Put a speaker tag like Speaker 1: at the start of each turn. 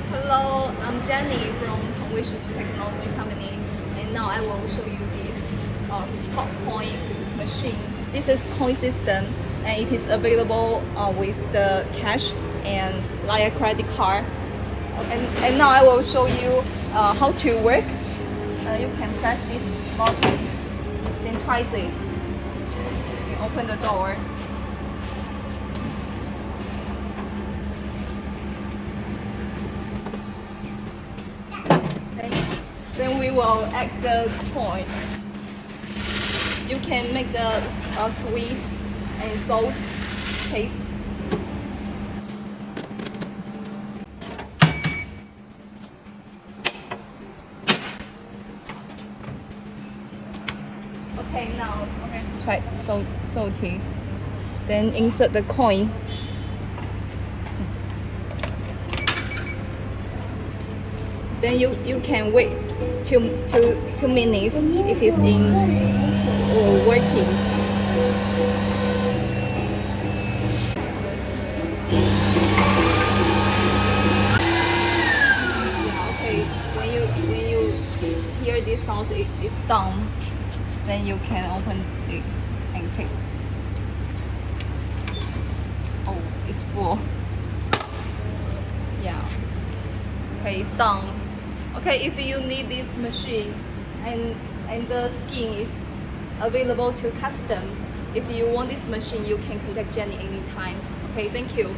Speaker 1: Hello, I'm Jenny from Wishes Technology Company, and now I will show you this pop coin machine. This is coin system, and it is available with the cash and like a credit card. And now I will show you how to work. You can press this button, then twice it. You open the door. Then we will add the coin. You can make the sweet and salt taste. Okay, now try salty. Then insert the coin. Then you can wait two minutes. It is in working. Yeah, okay. When you hear this sound, it's done. Then you can open it and take. Oh, it's full. Yeah. Okay, it's done. Okay, if you need this machine and the skin is available to custom, if you want this machine, you can contact Jenny anytime. Okay, thank you.